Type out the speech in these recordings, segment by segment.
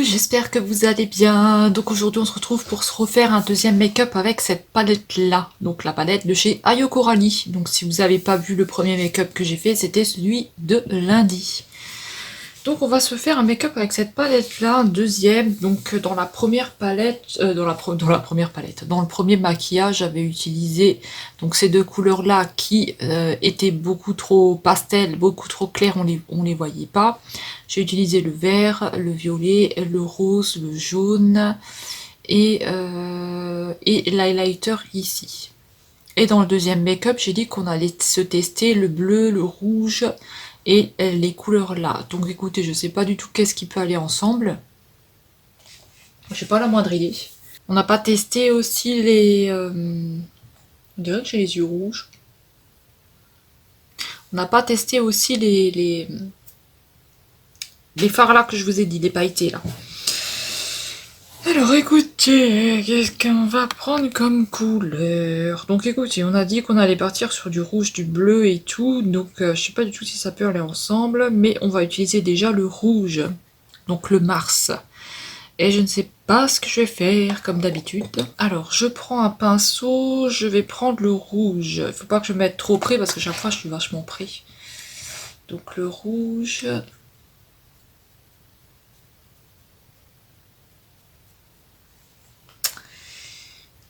j'espère que vous allez bien. Donc aujourd'hui on se retrouve pour se refaire un deuxième make-up avec cette palette là. Donc la palette de chez Ayo Coralie. Donc si vous n'avez pas vu le premier make-up que j'ai fait, c'était celui de lundi. Donc on va se faire un make-up avec cette palette là, un deuxième. Donc dans la première palette, dans la première palette, dans le premier maquillage, j'avais utilisé donc ces deux couleurs là qui étaient beaucoup trop pastel, beaucoup trop claires, on les voyait pas. J'ai utilisé le vert, le violet, le rose, le jaune et l'highlighter ici. Et dans le deuxième make-up, j'ai dit qu'on allait se tester le bleu, le rouge et les couleurs là. Donc écoutez, je sais pas du tout qu'est-ce qui peut aller ensemble. J'ai pas la moindre idée. On n'a pas testé aussi les... on dirait que j'ai les yeux rouges. On n'a pas testé aussi les fards là que je vous ai dit, les pailletés là. Alors écoutez, qu'est-ce qu'on va prendre comme couleur? Donc écoutez, on a dit qu'on allait partir sur du rouge, du bleu et tout, donc je sais pas du tout si ça peut aller ensemble, mais on va utiliser déjà le rouge, donc le Mars. Et je ne sais pas ce que je vais faire comme d'habitude. Alors je prends un pinceau, je vais prendre le rouge. Il faut pas que je me mette trop près parce que chaque fois je suis vachement près. Donc le rouge...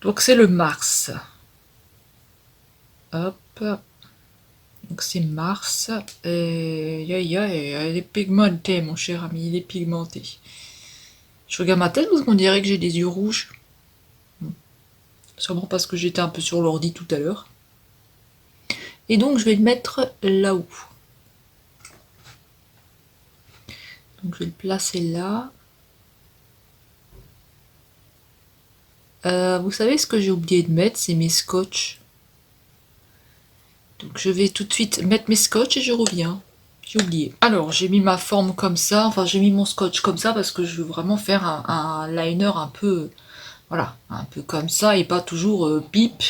Donc c'est le Mars. Hop. Donc c'est Mars. Et il est pigmenté, mon cher ami, il est pigmenté. Je regarde ma tête parce qu'on dirait que j'ai des yeux rouges. Sûrement parce que j'étais un peu sur l'ordi tout à l'heure. Et donc je vais le mettre là-haut. Donc je vais le placer là. Vous savez ce que j'ai oublié de mettre, c'est mes scotch. Donc je vais tout de suite mettre mes scotch et je reviens. J'ai oublié. Alors j'ai mis ma forme comme ça, enfin j'ai mis mon scotch comme ça parce que je veux vraiment faire un liner un peu, voilà, un peu comme ça et pas toujours bip.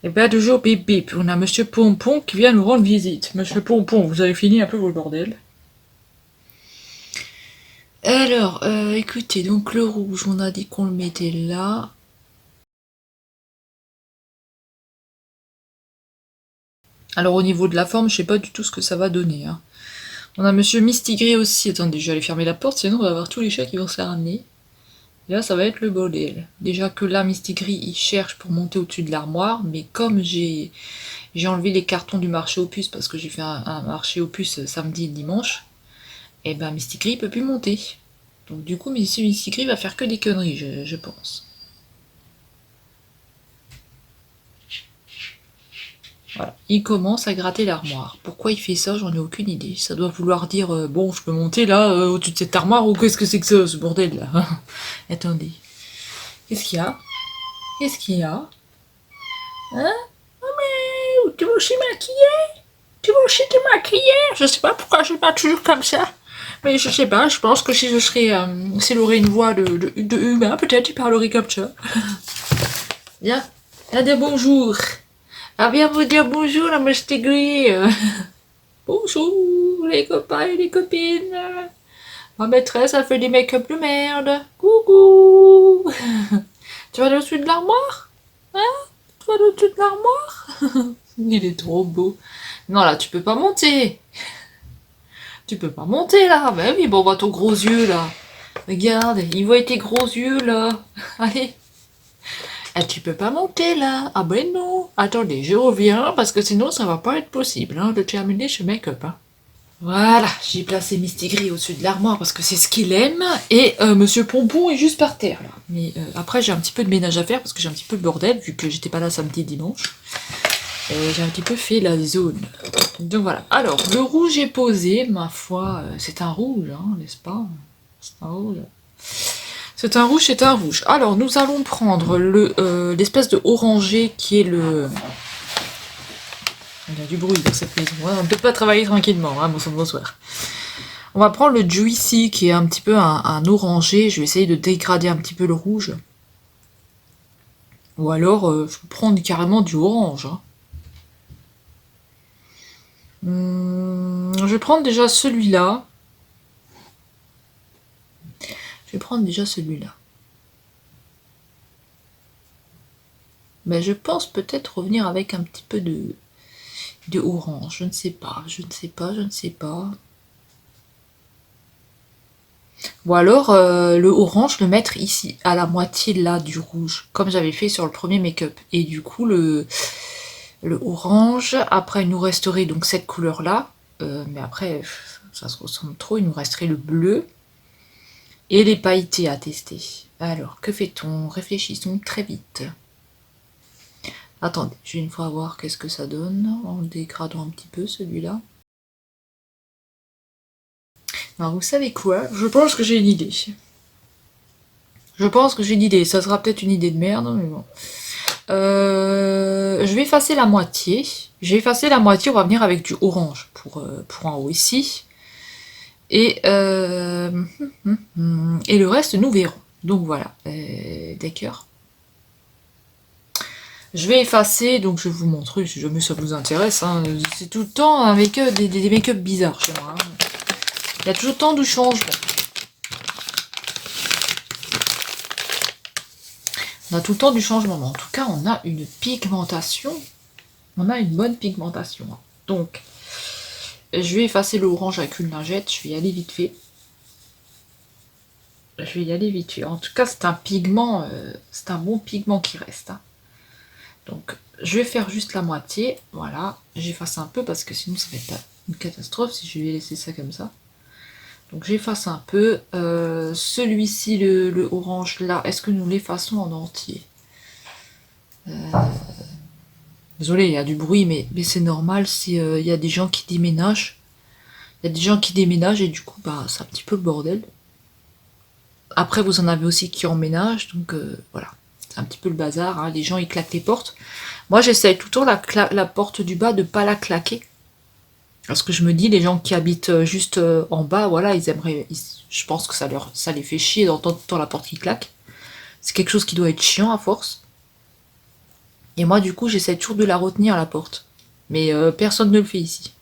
Et pas toujours bip bip. On a Monsieur Pompon qui vient nous rendre visite. Monsieur Pompon, vous avez fini un peu vos bordels. Alors, écoutez, donc le rouge, on a dit qu'on le mettait là. Alors au niveau de la forme, je sais pas du tout ce que ça va donner. Hein. On a Monsieur Mistigris aussi. Attendez, je vais aller fermer la porte, sinon on va avoir tous les chats qui vont se la ramener. Et là, ça va être le bordel. Déjà que là, Mistigris, il cherche pour monter au-dessus de l'armoire, mais comme j'ai enlevé les cartons du marché aux puces, parce que j'ai fait un marché aux puces samedi et dimanche, et ben Mistigris, il peut plus monter. Donc du coup, Monsieur Mistigris va faire que des conneries, je pense. Voilà. Il commence à gratter l'armoire. Pourquoi il fait ça, j'en ai aucune idée. Ça doit vouloir dire, bon, je peux monter là, au-dessus de cette armoire, ou qu'est-ce que c'est que ça, ce bordel là? Attendez. Qu'est-ce qu'il y a? Qu'est-ce qu'il y a? Hein? Oh mais, tu vas aussi maquiller? Tu vas aussi te maquiller? Je sais pas pourquoi je suis pas toujours comme ça. Mais je sais pas, je pense que si je serais, s'il aurait une voix de humain, peut-être il parlerait comme ça. Viens, viens dire bonjour. Ah, viens vous dire bonjour, la Mistigris. Bonjour, les copains et les copines. Ma maîtresse a fait des make-up de merde. Coucou. Tu vas au-dessus de l'armoire? Hein? Tu vas au-dessus de l'armoire? Il est trop beau. Non, là, tu peux pas monter. Tu peux pas monter, là. Ben oui, bon, voit ton gros yeux, là. Regarde, il voit tes gros yeux, là. Allez. Ah, tu peux pas monter, là. Ah ben non. Attendez, je reviens, parce que sinon, ça va pas être possible, hein, de terminer ce make-up, hein. Voilà, j'ai placé Mistigris au-dessus de l'armoire parce que c'est ce qu'il aime. Et Monsieur Pompon est juste par terre, là. Mais après, j'ai un petit peu de ménage à faire parce que j'ai un petit peu le bordel, vu que j'étais pas là samedi et dimanche. Et j'ai un petit peu fait la zone. Donc voilà. Alors, le rouge est posé, ma foi. C'est un rouge, hein, n'est-ce pas? C'est un rouge. C'est un rouge, c'est un rouge. Alors, nous allons prendre l'espèce de orangé qui est le... Il y a du bruit dans cette maison. On ne peut pas travailler tranquillement, hein, bonsoir. On va prendre le Juicy qui est un petit peu un orangé. Je vais essayer de dégrader un petit peu le rouge. Ou alors, je peux prendre carrément du orange. Hein. Je vais prendre déjà celui-là. prendre déjà celui-là. Mais je pense peut-être revenir avec un petit peu de orange. Je ne sais pas, je ne sais pas, je ne sais pas. Ou alors le orange, le mettre ici, à la moitié là du rouge, comme j'avais fait sur le premier make-up. Et du coup, le orange, après il nous resterait donc cette couleur-là. Mais après, ça se ressemble trop, il nous resterait le bleu. Et les pailletés à tester. Alors, que fait-on? Réfléchissons très vite. Attendez, je vais une fois voir qu'est-ce que ça donne, en le dégradant un petit peu celui-là. Alors vous savez quoi? Je pense que j'ai une idée. Je pense que j'ai une idée. Ça sera peut-être une idée de merde, mais bon. Je vais effacer la moitié. J'ai effacé la moitié, on va venir avec du orange pour en haut ici. Et le reste, nous verrons. Donc voilà, d'accord. Je vais effacer, donc je vais vous montrer si jamais ça vous intéresse. Hein. C'est tout le temps avec des make-up bizarres chez moi. Hein. Il y a toujours tant de changements. On a tout le temps du changement, mais en tout cas, on a une pigmentation. On a une bonne pigmentation. Donc, je vais effacer le orange avec une lingette. Je vais y aller vite fait. Je vais y aller vite fait. En tout cas, c'est un pigment, c'est un bon pigment qui reste. Hein. Donc, je vais faire juste la moitié. Voilà, j'efface un peu parce que sinon, ça va être une catastrophe si je vais laisser ça comme ça. Donc, j'efface un peu. Celui-ci, le orange là, est-ce que nous l'effaçons en entier? Désolé, il y a du bruit, mais c'est normal si il y a des gens qui déménagent. Il y a des gens qui déménagent et du coup, bah, c'est un petit peu le bordel. Après, vous en avez aussi qui emménagent, donc voilà. C'est un petit peu le bazar, hein. Les gens, ils claquent les portes. Moi, j'essaye tout le temps la porte du bas de pas la claquer. Parce que je me dis, les gens qui habitent juste en bas, voilà, ils aimeraient... je pense que ça les fait chier d'entendre tout le temps la porte qui claque. C'est quelque chose qui doit être chiant à force. Et moi, du coup, j'essaie toujours de la retenir à la porte. Mais personne ne le fait ici.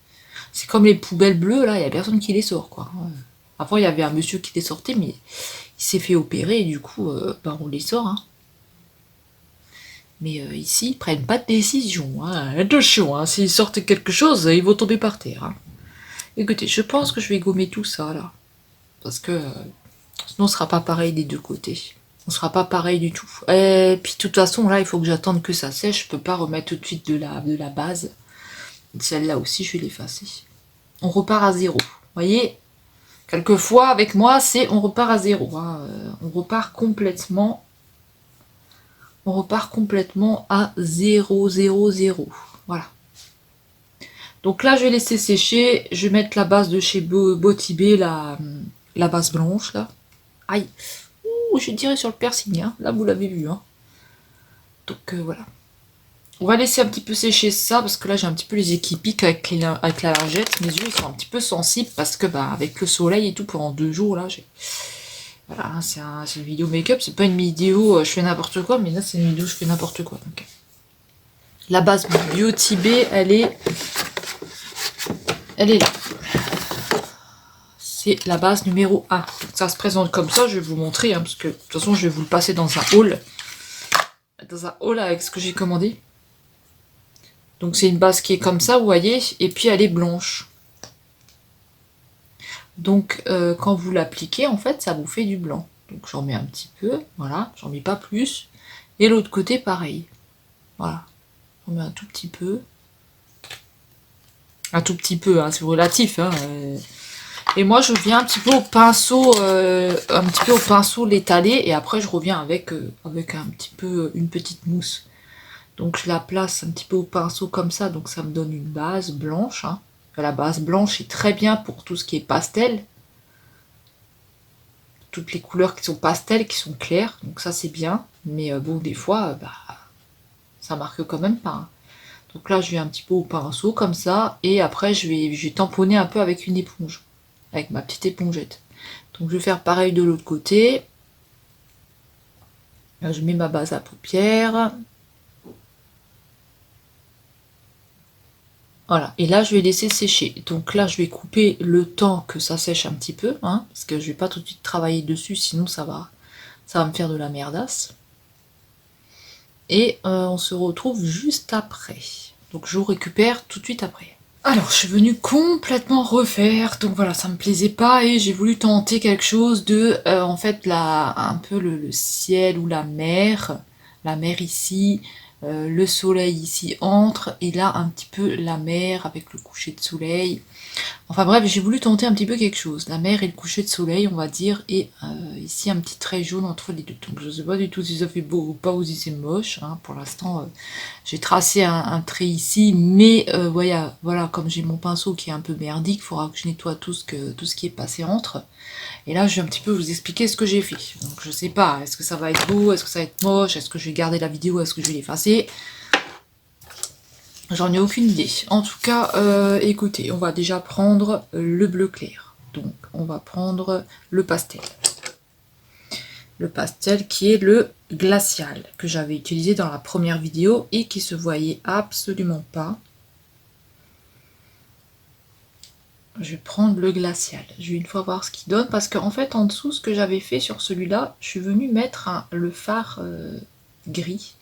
C'est comme les poubelles bleues, là, il n'y a personne qui les sort, quoi. Avant, il y avait un monsieur qui les sortait, mais il s'est fait opérer, et du coup, bah, on les sort, hein. Mais ici, ils prennent pas de décision, hein. Attention, hein, s'ils sortent quelque chose, ils vont tomber par terre, hein. Écoutez, je pense que je vais gommer tout ça, là. Parce que sinon, on sera pas pareil des deux côtés. On sera pas pareil du tout. Et puis, de toute façon, là, il faut que j'attende que ça sèche. Je peux pas remettre tout de suite de la base. Celle-là aussi, je vais l'effacer. On repart à zéro. Vous voyez, quelquefois, avec moi, c'est on repart à zéro. Hein. On repart complètement à 0, 0, 0. Voilà. Donc là, je vais laisser sécher. Je vais mettre la base de chez Botibé, la base blanche, là. Aïe. Ouh, je dirais sur le piercing, hein. Là, vous l'avez vu, hein. Donc, voilà. On va laisser un petit peu sécher ça, parce que là, j'ai un petit peu les yeux qui piquent avec la lingette. Mes yeux, ils sont un petit peu sensibles, parce que, bah, avec le soleil et tout, pendant 2 jours, là, j'ai... Voilà, hein, c'est une vidéo make-up, c'est pas une vidéo je fais n'importe quoi, mais là, c'est une vidéo je fais n'importe quoi. Donc. La base Beauty Bay, elle est là. C'est la base numéro 1. Ça se présente comme ça, je vais vous montrer, hein, parce que de toute façon, je vais vous le passer dans un haul. Dans un haul avec ce que j'ai commandé. Donc c'est une base qui est comme ça, vous voyez, et puis elle est blanche. Donc quand vous l'appliquez, en fait, ça vous fait du blanc. Donc j'en mets un petit peu, voilà, j'en mets pas plus. Et l'autre côté, pareil. Voilà, j'en mets un tout petit peu. Un tout petit peu, hein, c'est relatif. Hein, Et moi, je viens un petit peu au pinceau, l'étaler, et après je reviens avec un petit peu une petite mousse. Donc je la place un petit peu au pinceau comme ça, donc ça me donne une base blanche. Hein. La base blanche est très bien pour tout ce qui est pastel. Toutes les couleurs qui sont pastel, qui sont claires, donc ça c'est bien. Mais bon, des fois, bah, ça marque quand même pas. Hein. Donc là, je vais un petit peu au pinceau comme ça, et après je vais tamponner un peu avec une éponge, avec ma petite épongette. Donc je vais faire pareil de l'autre côté. Là, je mets ma base à paupières. Voilà, et là je vais laisser sécher. Donc là je vais couper le temps que ça sèche un petit peu, hein, parce que je vais pas tout de suite travailler dessus, sinon ça va me faire de la merdasse. Et on se retrouve juste après. Donc je vous récupère tout de suite après. Alors, je suis venue complètement refaire, donc voilà, ça me plaisait pas et j'ai voulu tenter quelque chose de, en fait, un peu le ciel ou la mer ici, le soleil ici entre, et là un petit peu la mer avec le coucher de soleil. Enfin bref, j'ai voulu tenter un petit peu quelque chose. La mer et le coucher de soleil, on va dire, et ici un petit trait jaune entre les deux. Donc je sais pas du tout si ça fait beau ou pas, ou si c'est moche. Hein. Pour l'instant, j'ai tracé un trait ici, mais voilà, comme j'ai mon pinceau qui est un peu merdique, il faudra que je nettoie tout ce qui est passé entre. Et là, je vais un petit peu vous expliquer ce que j'ai fait. Donc je sais pas, est-ce que ça va être beau, est-ce que ça va être moche, est-ce que je vais garder la vidéo, est-ce que je vais l'effacer? J'en ai aucune idée. En tout cas, écoutez, on va déjà prendre le bleu clair. Donc, on va prendre le pastel. Le pastel qui est le glacial, que j'avais utilisé dans la première vidéo et qui se voyait absolument pas. Je vais prendre le glacial. Je vais une fois voir ce qu'il donne, parce qu'en fait, en dessous, ce que j'avais fait sur celui-là, je suis venue mettre le fard gris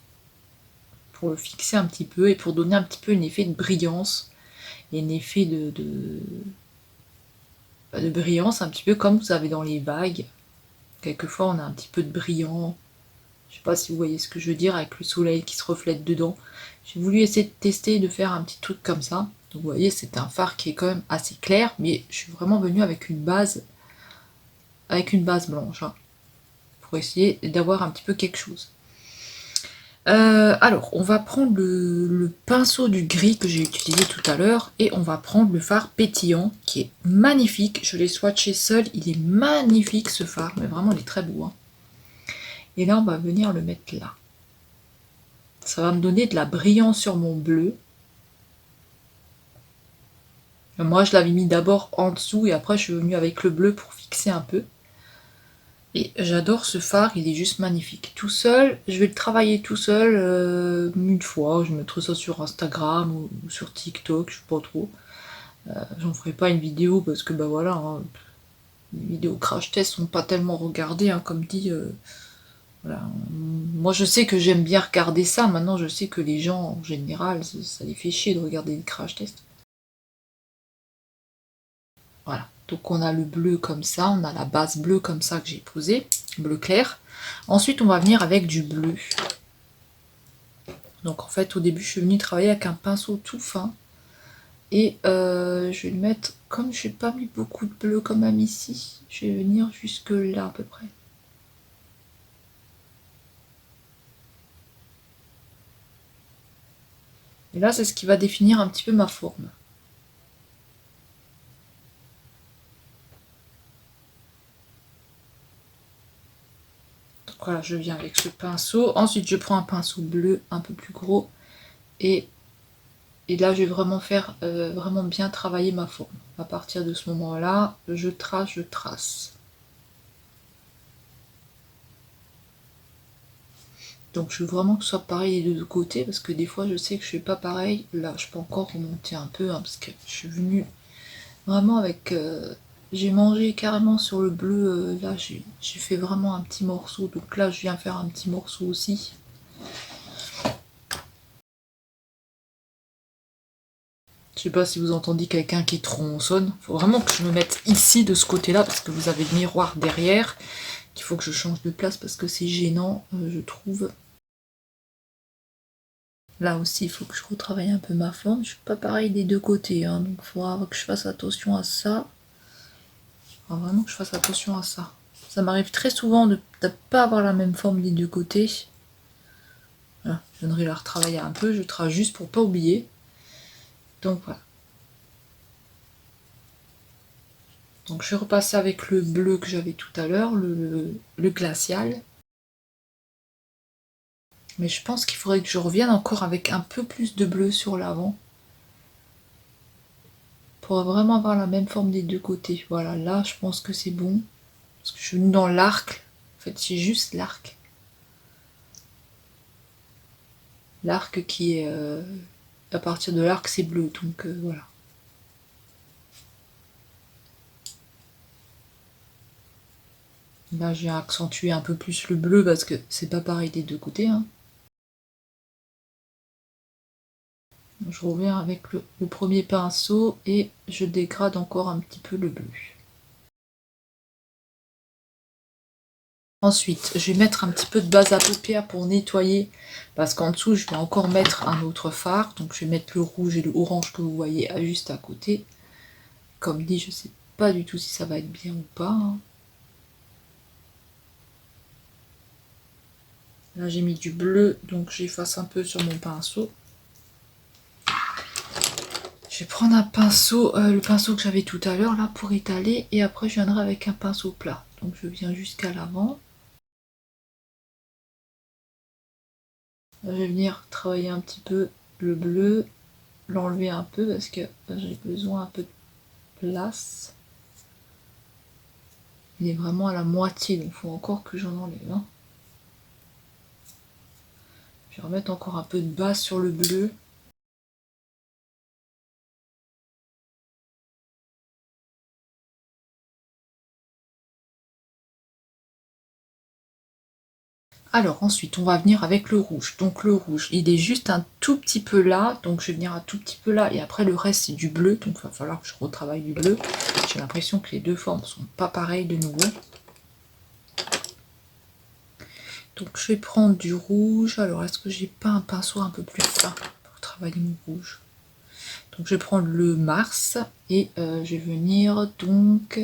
pour le fixer un petit peu et pour donner un petit peu un effet de brillance et un effet de brillance, un petit peu comme vous avez dans les vagues. Quelquefois, on a un petit peu de brillant. Je sais pas si vous voyez ce que je veux dire, avec le soleil qui se reflète dedans. J'ai voulu essayer de tester, de faire un petit truc comme ça. Donc vous voyez, c'est un fard qui est quand même assez clair, mais je suis vraiment venue avec une base blanche, hein, pour essayer d'avoir un petit peu quelque chose. Alors, on va prendre le pinceau du gris que j'ai utilisé tout à l'heure et on va prendre le fard pétillant qui est magnifique. Je l'ai swatché seul, il est magnifique ce fard, mais vraiment il est très beau. Hein. Et là, on va venir le mettre là. Ça va me donner de la brillance sur mon bleu. Moi, je l'avais mis d'abord en dessous et après, je suis venue avec le bleu pour fixer un peu. Et j'adore ce fard, il est juste magnifique. Tout seul, je vais le travailler tout seul une fois. Je mettrai ça sur Instagram ou sur TikTok, je sais pas trop. J'en ferai pas une vidéo parce que bah voilà, hein, les vidéos crash test sont pas tellement regardées, hein, comme dit. Voilà. Moi je sais que j'aime bien regarder ça, maintenant je sais que les gens en général, ça les fait chier de regarder des crash tests. Voilà. Donc on a le bleu comme ça, on a la base bleue comme ça que j'ai posée, bleu clair. Ensuite on va venir avec du bleu. Donc en fait au début je suis venue travailler avec un pinceau tout fin. Et je vais le mettre, comme je n'ai pas mis beaucoup de bleu quand même ici, je vais venir jusque là à peu près. Et là c'est ce qui va définir un petit peu ma forme. Donc voilà, je viens avec ce pinceau. Ensuite je prends un pinceau bleu un peu plus gros et là je vais vraiment faire vraiment bien travailler ma forme. À partir de ce moment-là, je trace. Donc je veux vraiment que ce soit pareil des deux côtés, parce que des fois je sais que je fais pas pareil. Là je peux encore remonter un peu, hein, parce que je suis venue vraiment avec... j'ai mangé carrément sur le bleu, là j'ai fait vraiment un petit morceau, donc là je viens faire un petit morceau aussi. Je sais pas si vous entendez quelqu'un qui tronçonne. Faut vraiment que je me mette ici de ce côté-là parce que vous avez le miroir derrière. Il faut que je change de place parce que c'est gênant, je trouve. Là aussi, il faut que je retravaille un peu ma forme. Je suis pas pareil des deux côtés, hein, donc il faudra que je fasse attention à ça. Il faudra vraiment que je fasse attention à ça. Ça m'arrive très souvent de ne pas avoir la même forme des deux côtés. Voilà, je viendrai la retravailler un peu, je trace juste pour pas oublier. Donc voilà. Donc je vais repasser avec le bleu que j'avais tout à l'heure, le glacial. Mais je pense qu'il faudrait que je revienne encore avec un peu plus de bleu sur l'avant. Pour vraiment avoir la même forme des deux côtés. Voilà, là je pense que c'est bon. Parce que je suis venue dans l'arc. En fait, c'est juste l'arc. L'arc qui est à partir de l'arc c'est bleu, donc voilà. Là j'ai accentué un peu plus le bleu parce que c'est pas pareil des deux côtés, hein. Je reviens avec le premier pinceau et je dégrade encore un petit peu le bleu. Ensuite, je vais mettre un petit peu de base à paupières pour nettoyer, parce qu'en dessous, je vais encore mettre un autre fard. Donc, je vais mettre le rouge et le orange que vous voyez juste à côté. Comme dit, je sais pas du tout si ça va être bien ou pas, hein. Là, j'ai mis du bleu, donc j'efface un peu sur mon pinceau. Je vais prendre un pinceau, le pinceau que j'avais tout à l'heure, là, pour étaler. Et après, je viendrai avec un pinceau plat. Donc, je viens jusqu'à l'avant. Je vais venir travailler un petit peu le bleu, l'enlever un peu parce que j'ai besoin un peu de place. Il est vraiment à la moitié, donc il faut encore que j'en enlève, hein. Je vais remettre encore un peu de base sur le bleu. Alors ensuite on va venir avec le rouge. Donc le rouge, il est juste un tout petit peu là, donc je vais venir un tout petit peu là, et après le reste c'est du bleu, donc il va falloir que je retravaille du bleu. J'ai l'impression que les deux formes sont pas pareilles de nouveau. Donc je vais prendre du rouge. Alors est-ce que j'ai pas un pinceau un peu plus fin pour travailler mon rouge? Donc je vais prendre le Mars et je vais venir donc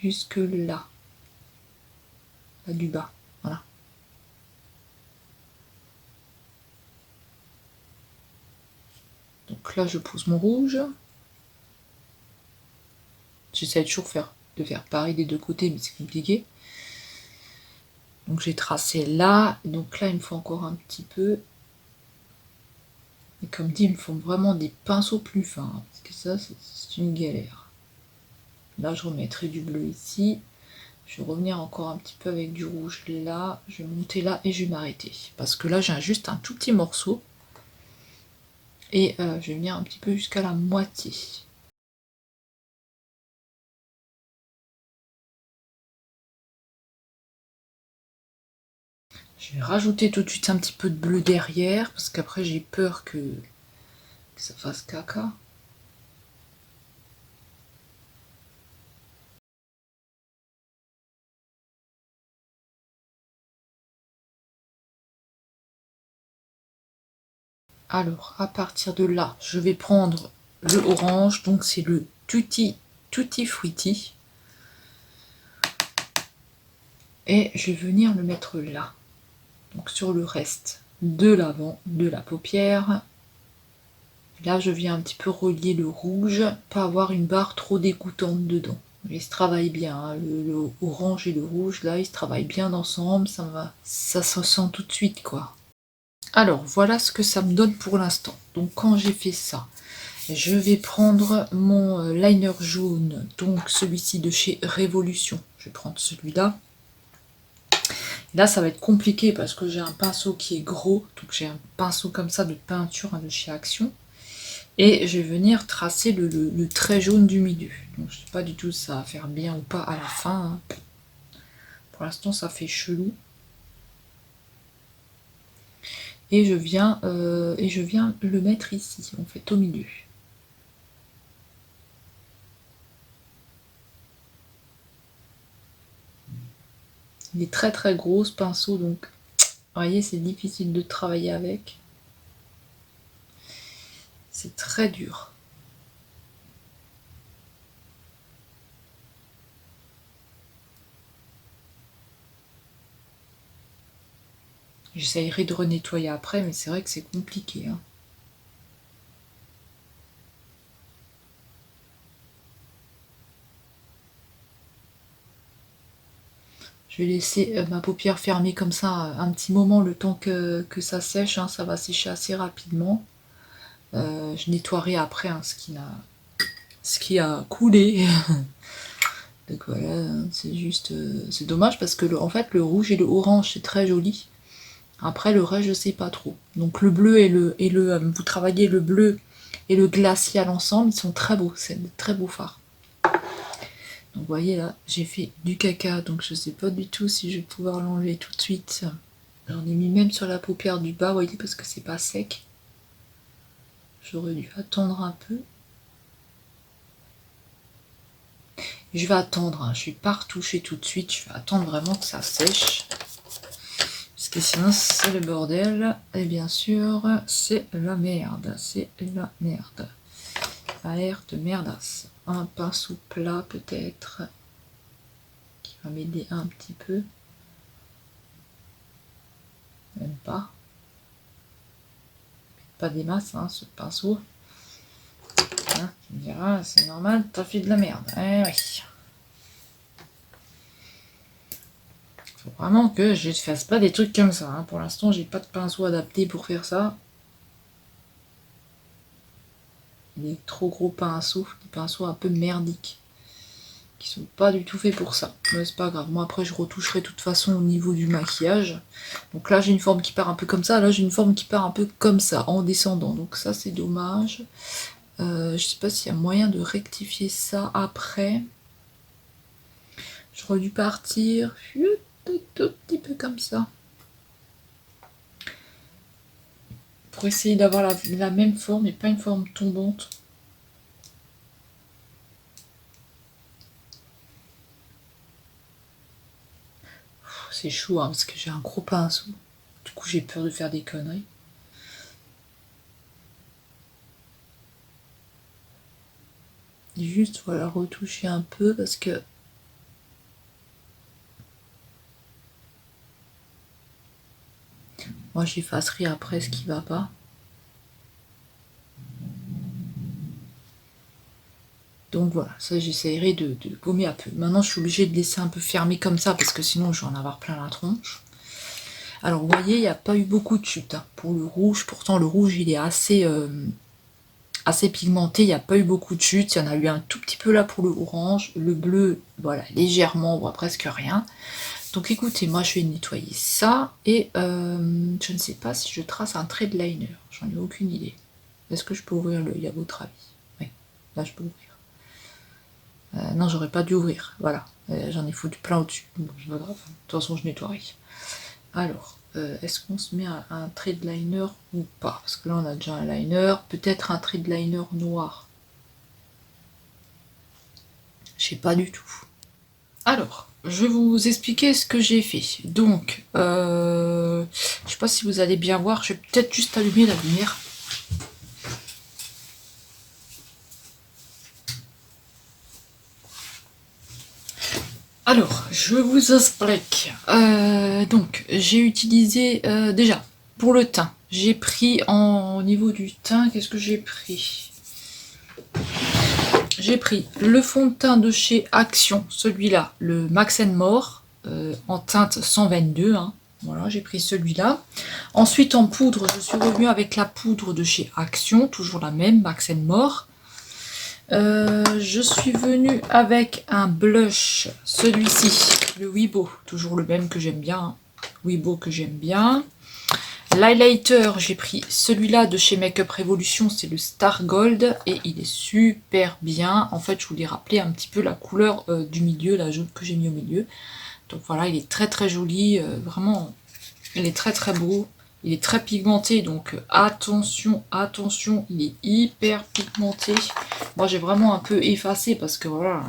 jusque là du bas, voilà. Donc là je pose mon rouge. J'essaie toujours de faire pareil des deux côtés, mais c'est compliqué. Donc j'ai tracé là, donc là il me faut encore un petit peu. Et comme dit, il me faut vraiment des pinceaux plus fins, hein, parce que ça c'est une galère. Là je remettrai du bleu ici. Je vais revenir encore un petit peu avec du rouge là. Je vais monter là et je vais m'arrêter. Parce que là j'ai juste un tout petit morceau. Et je vais venir un petit peu jusqu'à la moitié. Je vais rajouter tout de suite un petit peu de bleu derrière, parce qu'après j'ai peur que ça fasse caca. Alors, à partir de là, je vais prendre le orange, donc c'est le Tutti Frutti. Et je vais venir le mettre là, donc sur le reste de l'avant de la paupière. Là, je viens un petit peu relier le rouge, pas avoir une barre trop dégoûtante dedans. Il se travaille bien, hein, le orange et le rouge, là, ils se travaillent bien ensemble, ça se sent tout de suite, quoi. Alors, voilà ce que ça me donne pour l'instant. Donc, quand j'ai fait ça, je vais prendre mon liner jaune, donc celui-ci de chez Révolution. Je vais prendre celui-là. Là, ça va être compliqué parce que j'ai un pinceau qui est gros, donc j'ai un pinceau comme ça de peinture, hein, de chez Action. Et je vais venir tracer le trait jaune du milieu. Donc, je ne sais pas du tout si ça va faire bien ou pas à la fin, hein. Pour l'instant, ça fait chelou. Et je viens le mettre ici, en fait, au milieu. Il est très très gros ce pinceau, donc vous voyez, c'est difficile de travailler avec. C'est très dur. J'essayerai de renettoyer après, mais c'est vrai que c'est compliqué, hein. Je vais laisser ma paupière fermée comme ça un petit moment, le temps que ça sèche, hein, ça va sécher assez rapidement. Je nettoierai après, hein, ce qui a coulé. Donc voilà, c'est juste, c'est dommage parce que en fait le rouge et le orange c'est très joli. Après le reste je sais pas trop. Donc le bleu et le vous travaillez le bleu et le glacial ensemble, ils sont très beaux, c'est de très beaux fards. Donc vous voyez là, j'ai fait du caca, donc je sais pas du tout si je vais pouvoir l'enlever tout de suite. J'en ai mis même sur la paupière du bas, vous voyez, parce que c'est pas sec. J'aurais dû attendre un peu. Je vais attendre, hein. Je vais pas retoucher tout de suite, je vais attendre vraiment que ça sèche. Parce que sinon c'est le bordel. Et bien sûr, c'est la merde. C'est la merde. La air de merdasse. Un pinceau plat peut-être. Qui va m'aider un petit peu. Même pas. Pas des masses, hein, ce pinceau. Hein, tu me diras, c'est normal, t'as fait de la merde. Eh oui. Faut vraiment que je ne fasse pas des trucs comme ça. Hein. Pour l'instant, j'ai pas de pinceau adapté pour faire ça. Des trop gros pinceaux, des pinceaux un peu merdiques. Qui sont pas du tout faits pour ça. Mais c'est pas grave. Moi, après, je retoucherai de toute façon au niveau du maquillage. Donc là, j'ai une forme qui part un peu comme ça. Là, j'ai une forme qui part un peu comme ça, en descendant. Donc ça, c'est dommage. Je sais pas s'il y a moyen de rectifier ça après. J'aurais dû partir tout petit peu comme ça. Pour essayer d'avoir la même forme et pas une forme tombante. C'est chaud hein, parce que j'ai un gros pinceau. Du coup j'ai peur de faire des conneries. Juste voilà retoucher un peu parce que moi j'effacerai après ce qui va pas. Donc voilà, ça j'essayerai de gommer un peu. Maintenant je suis obligée de laisser un peu fermé comme ça parce que sinon je vais en avoir plein la tronche. Alors vous voyez, il n'y a pas eu beaucoup de chutes hein, pour le rouge. Pourtant le rouge il est assez pigmenté, il n'y a pas eu beaucoup de chutes. Il y en a eu un tout petit peu là pour le orange. Le bleu, voilà, légèrement, on voit presque rien. Donc écoutez, moi je vais nettoyer ça. Et je ne sais pas si je trace un trait de liner. J'en ai aucune idée. Est-ce que je peux ouvrir l'œil à votre avis? Oui, là je peux ouvrir. Non, j'aurais pas dû ouvrir. Voilà. J'en ai foutu plein au-dessus. Bon, c'est pas grave. De toute façon, je nettoierai. Alors, est-ce qu'on se met un trait de liner ou pas? Parce que là, on a déjà un liner. Peut-être un trait de liner noir. Je sais pas du tout. Alors, je vais vous expliquer ce que j'ai fait. Donc, je sais pas si vous allez bien voir. Je vais peut-être juste allumer la lumière. Alors, je vous explique. Donc, j'ai utilisé déjà pour le teint. J'ai pris au niveau du teint, qu'est-ce que j'ai pris? J'ai pris le fond de teint de chez Action, celui-là, le Max More, en teinte 122. Hein. Voilà, j'ai pris celui-là. Ensuite, en poudre, je suis revenue avec la poudre de chez Action, toujours la même, Max More. Je suis venue avec un blush, celui-ci, le Weibo, toujours le même que j'aime bien, hein. Weibo que j'aime bien. L'highlighter, j'ai pris celui-là de chez Makeup Revolution, c'est le Star Gold, et il est super bien. En fait, je voulais rappeler un petit peu la couleur du milieu, la jaune que j'ai mis au milieu. Donc voilà, il est très très joli, vraiment, il est très très beau. Il est très pigmenté, donc attention, attention, il est hyper pigmenté. Moi j'ai vraiment un peu effacé parce que voilà,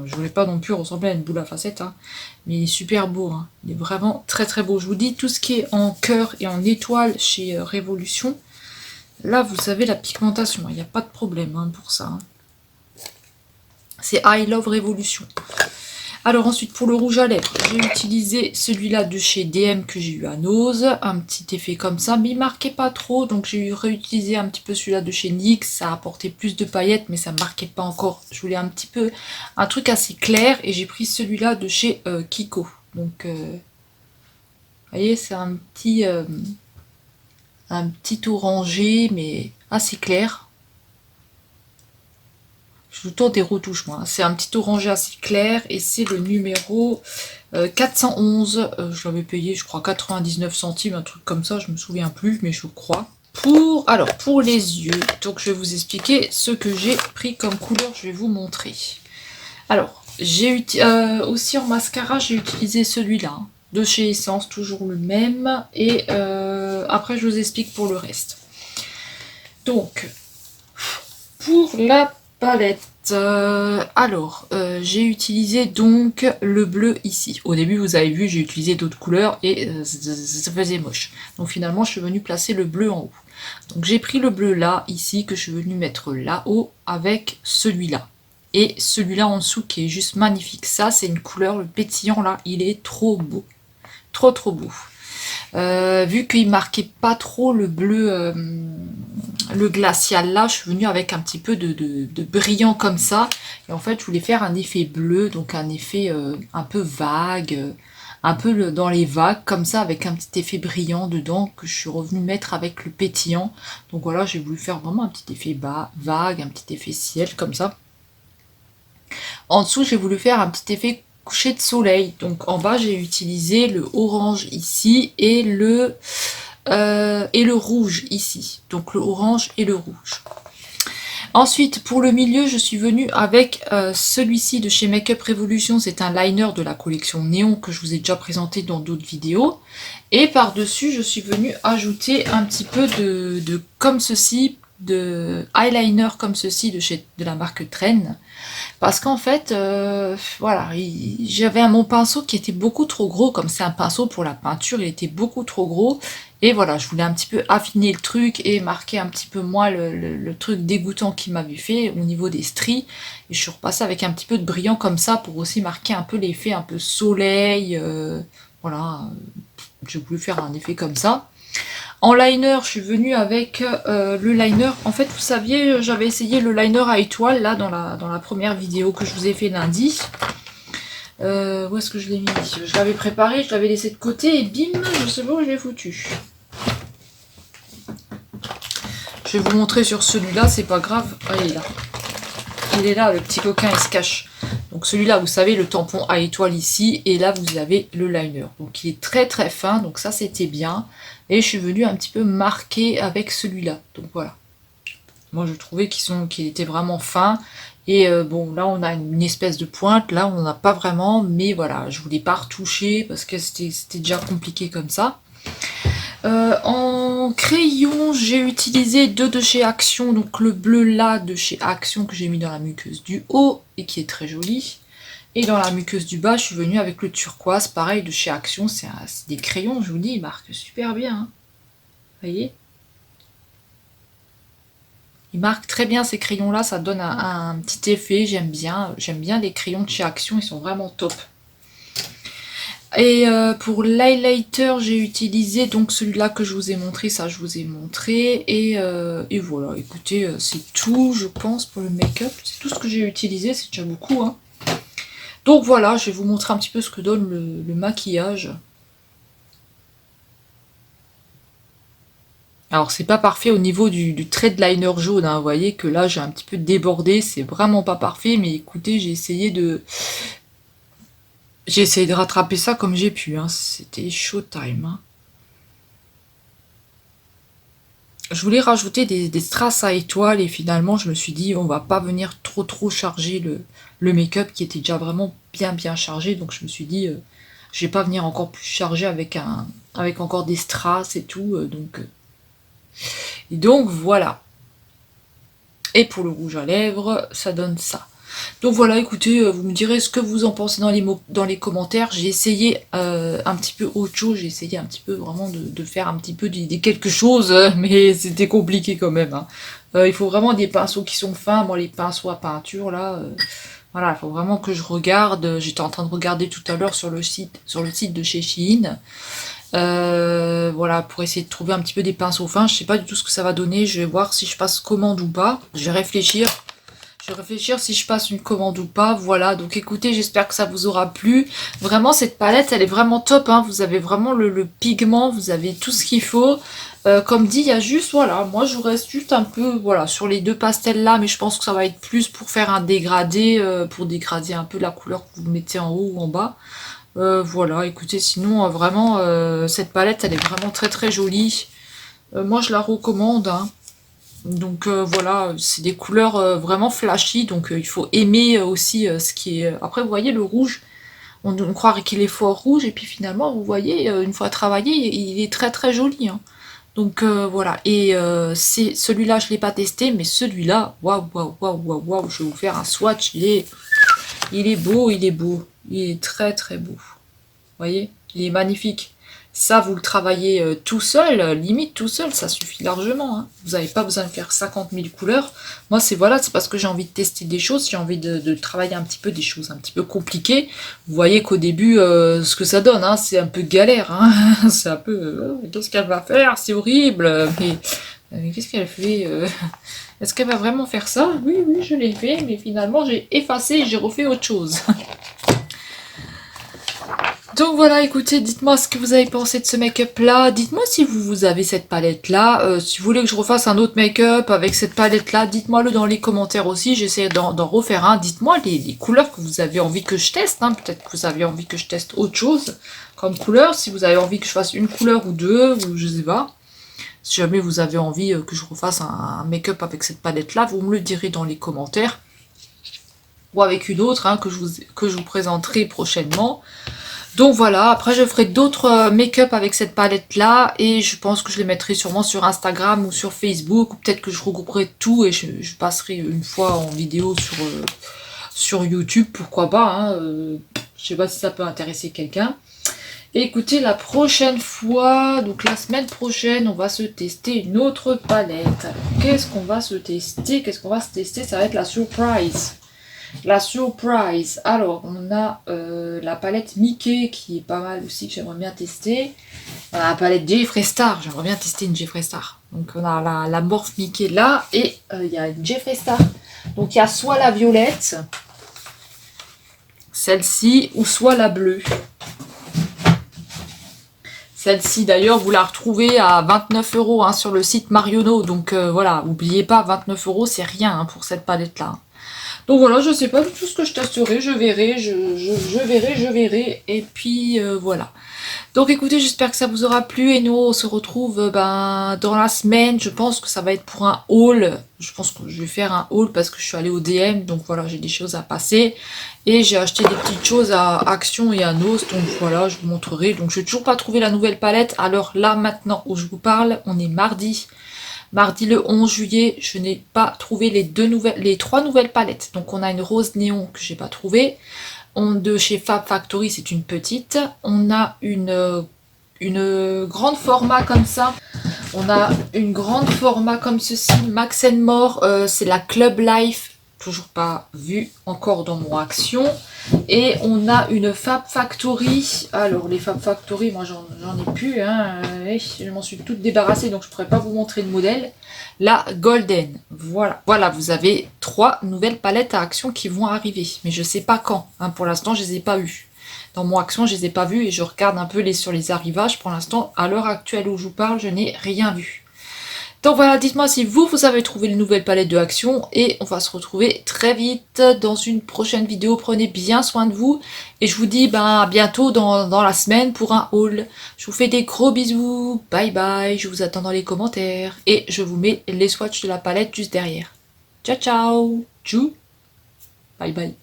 je voulais pas non plus ressembler à une boule à facettes, hein, mais il est super beau, hein. Il est vraiment très très beau. Je vous dis, tout ce qui est en cœur et en étoile chez Révolution, là vous savez la pigmentation, il n'y a pas de problème hein, pour ça. Hein. C'est I Love Révolution. Alors ensuite pour le rouge à lèvres, j'ai utilisé celui-là de chez DM que j'ai eu à Nose, un petit effet comme ça, mais il marquait pas trop, donc j'ai réutilisé un petit peu celui-là de chez NYX, ça apportait plus de paillettes, mais ça marquait pas encore. Je voulais un petit peu un truc assez clair, et j'ai pris celui-là de chez Kiko. Donc, vous voyez, c'est un petit orangé, mais assez clair. Je fais tout le temps des retouches, moi. C'est un petit orangé assez clair et c'est le numéro 411. Je l'avais payé, je crois, 99 centimes, un truc comme ça. Je me souviens plus, mais je crois. Pour les yeux, donc je vais vous expliquer ce que j'ai pris comme couleur. Je vais vous montrer. Alors, j'ai aussi en mascara, j'ai utilisé celui-là. Hein, de chez Essence, toujours le même. Et après, je vous explique pour le reste. Donc, pour la palette, j'ai utilisé donc le bleu ici. Au début, vous avez vu, j'ai utilisé d'autres couleurs et ça faisait moche. Donc finalement, je suis venue placer le bleu en haut. Donc j'ai pris le bleu là, ici, que je suis venue mettre là-haut avec celui-là. Et celui-là en dessous qui est juste magnifique. Ça, c'est une couleur, le pétillant là, il est trop beau. Trop trop beau. Vu qu'il marquait pas trop le bleu, le glacial là, je suis venue avec un petit peu de brillant comme ça. Et en fait, je voulais faire un effet bleu, donc un effet un peu vague, un peu dans les vagues, comme ça, avec un petit effet brillant dedans que je suis revenue mettre avec le pétillant. Donc voilà, j'ai voulu faire vraiment un petit effet vague, un petit effet ciel, comme ça. En dessous, j'ai voulu faire un petit effet coucher de soleil. Donc en bas, j'ai utilisé le orange ici et le rouge ici. Donc le orange et le rouge. Ensuite, pour le milieu, je suis venue avec celui-ci de chez Makeup Revolution. C'est un liner de la collection Néon que je vous ai déjà présenté dans d'autres vidéos. Et par-dessus, je suis venue ajouter un petit peu de comme ceci, de eyeliner comme ceci de la marque Tren. Parce qu'en fait, voilà, j'avais mon pinceau qui était beaucoup trop gros. Comme c'est un pinceau pour la peinture, il était beaucoup trop gros. Et voilà, je voulais un petit peu affiner le truc et marquer un petit peu moins le truc dégoûtant qu'il m'avait fait au niveau des stries. Et je suis repassée avec un petit peu de brillant comme ça pour aussi marquer un peu l'effet un peu soleil. Voilà, j'ai voulu faire un effet comme ça. En liner, je suis venue avec le liner. En fait, vous saviez, j'avais essayé le liner à étoiles là dans la première vidéo que je vous ai fait lundi. Où est-ce que je l'ai mis? Je l'avais préparé, je l'avais laissé de côté et bim, je sais pas où je l'ai foutu. Je vais vous montrer sur celui-là, c'est pas grave. Ah, il est là. Il est là, le petit coquin, il se cache. Donc celui-là, vous savez, le tampon à étoile ici. Et là, vous avez le liner. Donc il est très très fin, donc ça c'était bien. Et je suis venue un petit peu marquer avec celui-là. Donc voilà. Moi je trouvais qu'il était vraiment fin. Et bon, là on a une espèce de pointe, là on n'en a pas vraiment. Mais voilà, je voulais pas retoucher parce que c'était déjà compliqué comme ça. En crayon, j'ai utilisé deux de chez Action, donc le bleu là de chez Action que j'ai mis dans la muqueuse du haut et qui est très joli. Et dans la muqueuse du bas, je suis venue avec le turquoise, pareil de chez Action, c'est des crayons, je vous dis, ils marquent super bien. Hein. Vous voyez? Ils marquent très bien ces crayons là, ça donne un petit effet, j'aime bien les crayons de chez Action, ils sont vraiment top. Et pour l'highlighter, j'ai utilisé donc celui-là que je vous ai montré, ça je vous ai montré. Et voilà, écoutez, c'est tout, je pense, pour le make-up. C'est tout ce que j'ai utilisé, c'est déjà beaucoup. Hein. Donc voilà, je vais vous montrer un petit peu ce que donne le maquillage. Alors c'est pas parfait au niveau du trait de liner jaune, hein. Vous voyez que là j'ai un petit peu débordé, c'est vraiment pas parfait, mais écoutez, j'ai essayé de rattraper ça comme j'ai pu, hein. C'était showtime. Hein. Je voulais rajouter des strass à étoiles et finalement je me suis dit on va pas venir trop charger le make-up qui était déjà vraiment bien chargé, donc je me suis dit je vais pas venir encore plus chargé avec encore des strass et tout, donc voilà. Et pour le rouge à lèvres, ça donne ça. Donc voilà, écoutez, vous me direz ce que vous en pensez dans les commentaires. J'ai essayé un petit peu autre chose, j'ai essayé un petit peu vraiment de faire un petit peu quelque chose, mais c'était compliqué quand même. Hein. Il faut vraiment des pinceaux qui sont fins. Moi, les pinceaux à peinture, là, voilà, il faut vraiment que je regarde. J'étais en train de regarder tout à l'heure sur le site de chez Shein. Voilà, pour essayer de trouver un petit peu des pinceaux fins. Je sais pas du tout ce que ça va donner. Je vais voir si je passe commande ou pas. Je vais réfléchir. Je Je vais réfléchir si je passe une commande ou pas. Voilà, donc écoutez, j'espère que ça vous aura plu. Vraiment, cette palette, elle est vraiment top, hein. Vous avez vraiment le pigment, vous avez tout ce qu'il faut. Comme dit, il y a juste, voilà, moi je reste juste un peu, voilà, sur les deux pastels là, mais je pense que ça va être plus pour faire un dégradé, pour dégrader un peu la couleur que vous mettez en haut ou en bas. Voilà, écoutez, sinon, vraiment, cette palette, elle est vraiment très très jolie. Moi, je la recommande, hein. Donc voilà, c'est des couleurs vraiment flashy, donc il faut aimer aussi ce qui est... Après, vous voyez, le rouge, on croirait qu'il est fort rouge, et puis finalement, vous voyez, une fois travaillé, il est très très joli, hein. Donc voilà, et c'est celui-là, je ne l'ai pas testé, mais celui-là, waouh, waouh, waouh, waouh, waouh, je vais vous faire un swatch, il est beau, il est beau, il est très très beau. Vous voyez, il est magnifique. Ça, vous le travaillez tout seul, limite tout seul, ça suffit largement, hein. Vous n'avez pas besoin de faire 50 000 couleurs. Moi, c'est voilà, c'est parce que j'ai envie de tester des choses, j'ai envie de travailler un petit peu des choses un petit peu compliquées. Vous voyez qu'au début, ce que ça donne, hein, c'est un peu galère, hein. C'est un peu, qu'est-ce qu'elle va faire? C'est horrible. Mais qu'est-ce qu'elle fait? Est-ce qu'elle va vraiment faire ça? Oui, oui, je l'ai fait, mais finalement, j'ai effacé et j'ai refait autre chose. Donc voilà, écoutez, dites-moi ce que vous avez pensé de ce make-up là. Dites-moi si vous avez cette palette là. Si vous voulez que je refasse un autre make-up avec cette palette là, dites-moi le dans les commentaires aussi. J'essaie d'en refaire un. Dites-moi les couleurs que vous avez envie que je teste, hein. Peut-être que vous avez envie que je teste autre chose comme couleur. Si vous avez envie que je fasse une couleur ou deux, ou je sais pas. Si jamais vous avez envie que je refasse un make-up avec cette palette là, vous me le direz dans les commentaires. Ou avec une autre, hein, que je vous présenterai prochainement. Donc voilà, après je ferai d'autres make-up avec cette palette là et je pense que je les mettrai sûrement sur Instagram ou sur Facebook ou peut-être que je regrouperai tout et je passerai une fois en vidéo sur YouTube, pourquoi pas, hein, je sais pas si ça peut intéresser quelqu'un. Et écoutez, la prochaine fois, donc la semaine prochaine, on va se tester une autre palette. Alors qu'est-ce qu'on va se tester? Ça va être la surprise. La surprise. Alors, on a la palette Mickey qui est pas mal aussi, que j'aimerais bien tester. On a la palette Jeffree Star. J'aimerais bien tester une Jeffree Star. Donc, on a la Morph Mickey là. Et il y a une Jeffree Star. Donc, il y a soit la violette, celle-ci, ou soit la bleue. Celle-ci, d'ailleurs, vous la retrouvez à 29 € hein, sur le site Marionneau. Donc, voilà, n'oubliez pas, 29 €, c'est rien hein, pour cette palette-là. Donc voilà, je sais pas du tout ce que je testerai, je verrai, je verrai, et puis voilà. Donc écoutez, j'espère que ça vous aura plu, et nous on se retrouve dans la semaine, je pense que ça va être pour un haul, je pense que je vais faire un haul parce que je suis allée au DM, donc voilà, j'ai des choses à passer, et j'ai acheté des petites choses à Action et à Nos, donc voilà, je vous montrerai. Donc je n'ai toujours pas trouvé la nouvelle palette, alors là maintenant où je vous parle, on est mardi. Mardi le 11 juillet, je n'ai pas trouvé les trois nouvelles palettes. Donc on a une rose néon que j'ai pas trouvée. De chez Fab Factory, c'est une petite. On a une grande format comme ça. On a une grande format comme ceci, Max More, c'est la Club Life. Toujours pas vue encore dans mon Action. Et on a une Fab Factory. Alors les Fab Factory, moi j'en ai plus, hein. Je m'en suis toute débarrassée, donc je pourrais pas vous montrer le modèle. La Golden, voilà. Voilà, vous avez 3 nouvelles palettes à Action qui vont arriver. Mais je sais pas quand, hein. Pour l'instant je les ai pas vues. Dans mon Action je les ai pas vues et je regarde un peu sur les arrivages. Pour l'instant, à l'heure actuelle où je vous parle, je n'ai rien vu. Donc voilà, dites-moi si vous avez trouvé une nouvelle palette de Action et on va se retrouver très vite dans une prochaine vidéo. Prenez bien soin de vous et je vous dis à bientôt dans la semaine pour un haul. Je vous fais des gros bisous, bye bye, je vous attends dans les commentaires et je vous mets les swatchs de la palette juste derrière. Ciao ciao, tchou, bye bye.